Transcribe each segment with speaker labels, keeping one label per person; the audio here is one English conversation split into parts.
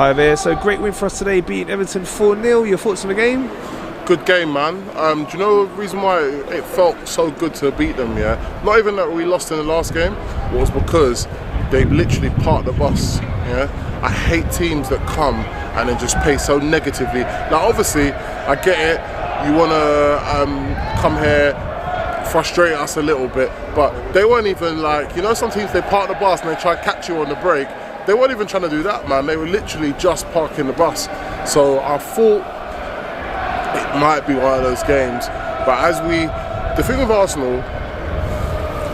Speaker 1: Hi there, so great win for us today, beating Everton 4-0. Your thoughts on the game?
Speaker 2: Good game, man. Do you know the reason why it felt so good to beat them, yeah? Not even that we lost in the last game, was because they literally parked the bus, yeah? I hate teams that come and then just play so negatively. Now, obviously, I get it. You want to come here, frustrate us a little bit, but they weren't even like, you know, some teams they park the bus and they try to catch you on the break. They weren't even trying to do that, man. They were literally just parking the bus. So I thought it might be one of those games, but the thing with Arsenal,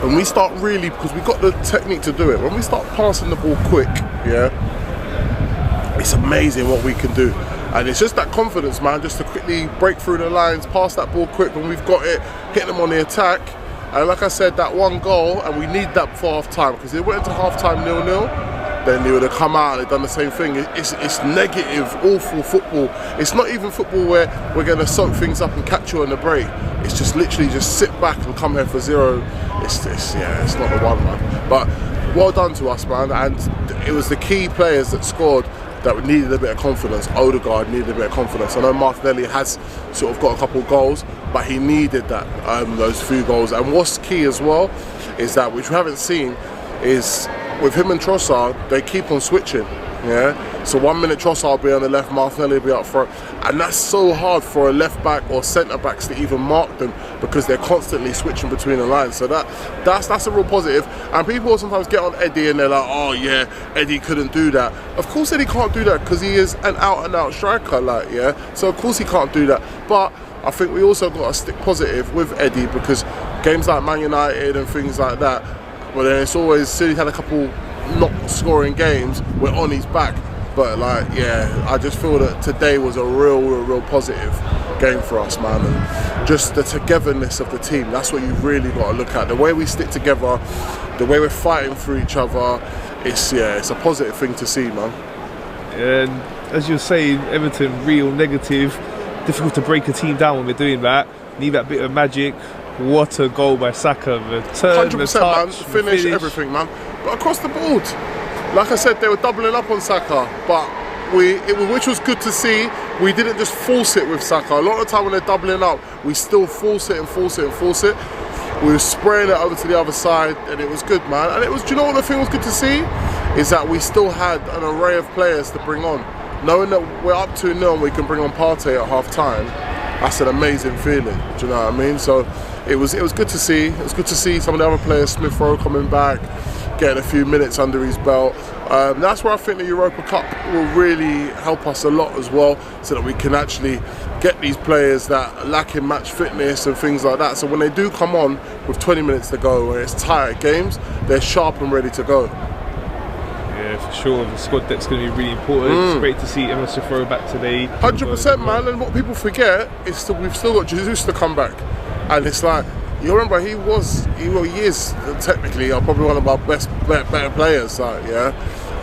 Speaker 2: when we start really, because we got the technique to do it, when we start passing the ball quick, yeah, it's amazing what we can do. And it's just that confidence, man, just to quickly break through the lines, pass that ball quick when we've got it, hit them on the attack. And like I said, that one goal, and we need that before half time, because they went into half time 0-0. Then they would have come out and they've done the same thing. It's negative, awful football. It's not even football where we're going to soak things up and catch you on the break. It's just literally just sit back and come here for 0. It's not the one, man. But well done to us, man. And it was the key players that scored that needed a bit of confidence. Odegaard needed a bit of confidence. I know Martinelli has sort of got a couple of goals, but he needed that those few goals. And what's key as well is that, which we haven't seen, is with him and Trossard, they keep on switching, yeah? So 1 minute Trossard will be on the left, Martinelli will be up front. And that's so hard for a left back or centre backs to even mark them, because they're constantly switching between the lines. So that's a real positive. And people sometimes get on Eddie and they're like, oh yeah, Eddie couldn't do that. Of course Eddie can't do that, because he is an out and out striker, like, yeah? So of course he can't do that. But I think we also got to stick positive with Eddie, because games like Man United and things like that, but then it's always, since he had a couple not scoring games, we're on his back. But like, yeah, I just feel that today was a real positive game for us, man. And just the togetherness of the team, that's what you've really got to look at. The way we stick together, the way we're fighting for each other, it's a positive thing to see, man.
Speaker 1: And as you're saying, Everton, real negative, difficult to break a team down when we're doing that. Need that bit of magic. What a goal by Saka, the turn, 100%, the touch,
Speaker 2: man, finish, everything, man. But across the board, like I said, they were doubling up on Saka, but which was good to see. We didn't just force it with Saka. A lot of the time when they're doubling up, we still force it. We were spraying it over to the other side, and it was good, man. And it was, do you know what the thing was good to see? Is that we still had an array of players to bring on. Knowing that we're up 2-0 and we can bring on Partey at half time, that's an amazing feeling, do you know what I mean? So it was good to see. It was good to see some of the other players, Smith Rowe coming back, getting a few minutes under his belt. That's where I think the Europa Cup will really help us a lot as well, so that we can actually get these players that lack in match fitness and things like that. So when they do come on with 20 minutes to go, where it's tight games, they're sharp and ready to go.
Speaker 1: Yeah, for sure. The squad depth's going to be really important. It's great to see Emma Smith-Rowe back today.
Speaker 2: 100%, man. And what people forget is that we've still got Jesus to come back. And it's like, you remember, he is technically probably one of our better players, like, yeah.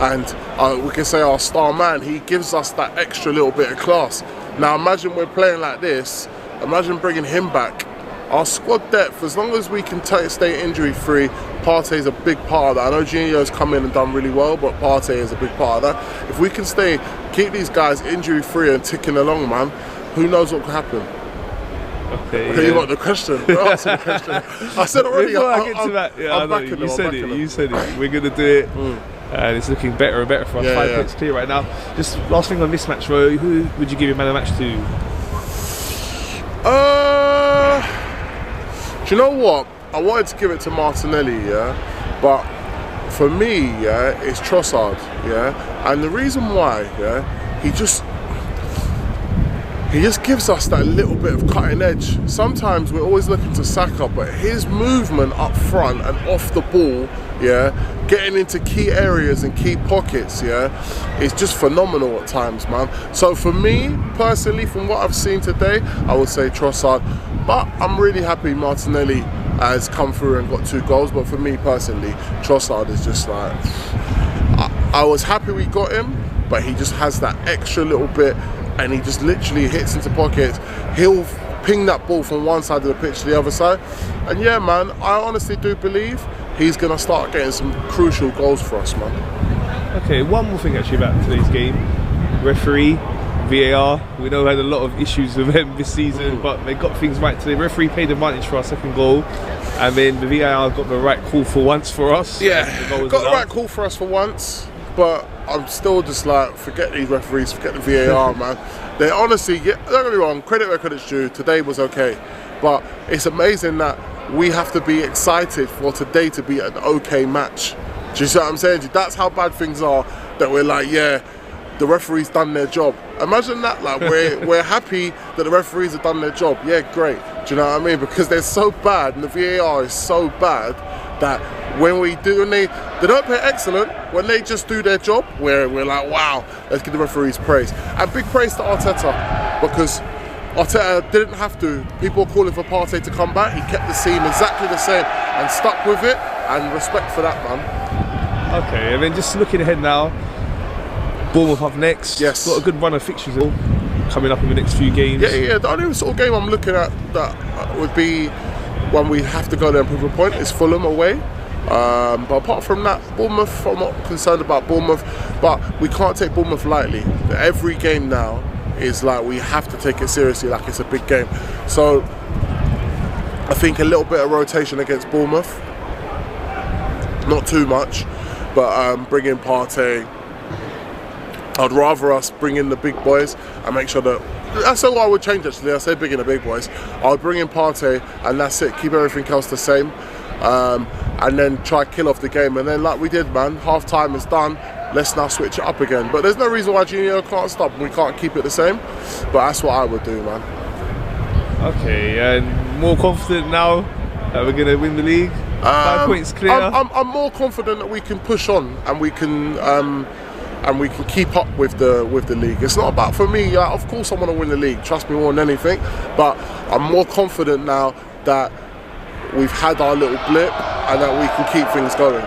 Speaker 2: And we can say our star man. He gives us that extra little bit of class. Now imagine we're playing like this. Imagine bringing him back. Our squad depth, as long as we can stay injury free, Partey's a big part of that. I know Gino's come in and done really well, but Partey is a big part of that. If we can keep these guys injury free and ticking along, man, who knows what could happen. Okay, you want the question? Answer the question. I said already.
Speaker 1: Before I get to that, yeah, I know, you said it. We're going to do it. And it's looking better and better for us. 5 points clear right now. Just last thing on this match, Ro, who would you give your man of the match to?
Speaker 2: Do you know what? I wanted to give it to Martinelli, yeah, but for me, yeah, it's Trossard, yeah, and the reason why, yeah, he just gives us that little bit of cutting edge. Sometimes we're always looking to Saka, but his movement up front and off the ball, yeah, getting into key areas and key pockets, yeah, is just phenomenal at times, man. So for me, personally, from what I've seen today, I would say Trossard. But I'm really happy Martinelli has come through and got 2 goals. But for me personally, Trossard is just like, I was happy we got him, but he just has that extra little bit, and he just literally hits into pockets. He'll ping that ball from one side of the pitch to the other side. And yeah, man, I honestly do believe he's going to start getting some crucial goals for us, man.
Speaker 1: Okay, one more thing actually about today's game. referee, VAR. We know we had a lot of issues with them this season, but they got things right today. Referee paid advantage for our second goal, and then the VAR got the right call for once for us.
Speaker 2: Yeah, got the right call for us for once, but I'm still just like, forget these referees, forget the VAR, man. They honestly, don't get me wrong, credit where credit's due, today was okay, but it's amazing that we have to be excited for today to be an okay match. Do you see what I'm saying? That's how bad things are, that we're like, yeah, the referees done their job. Imagine that, like we're happy that the referees have done their job. Yeah, great. Do you know what I mean? Because they're so bad, and the VAR is so bad that when they don't play excellent, when they just do their job, we're like, wow, let's give the referees praise. And big praise to Arteta, because Arteta didn't have to. People were calling for Partey to come back. He kept the scene exactly the same and stuck with it, and respect for that, man.
Speaker 1: Okay, and then just looking ahead now, Bournemouth up next.
Speaker 2: Yes.
Speaker 1: Got a good run of fixtures coming up in the next few games.
Speaker 2: Yeah. The only sort of game I'm looking at that would be when we have to go there and prove a point is Fulham away. But apart from that, Bournemouth, I'm not concerned about Bournemouth, but we can't take Bournemouth lightly. Every game now is like, we have to take it seriously, like it's a big game. So I think a little bit of rotation against Bournemouth, not too much, but bring in Partey. I'd rather us bring in the big boys and make sure that, that's all I would change actually. I say bring in the big boys. I would bring in Partey and that's it, keep everything else the same, and then try kill off the game, and then like we did, man, half time is done, let's now switch it up again. But there's no reason why Junior can't stop and we can't keep it the same, but that's what I would do, man.
Speaker 1: Okay, and more confident now that we're going to win the league? 5 points clear?
Speaker 2: I'm more confident that we can push on and we can keep up with the league. It's not about, for me, of course I want to win the league, trust me, more than anything, but I'm more confident now that we've had our little blip and that we can keep things going.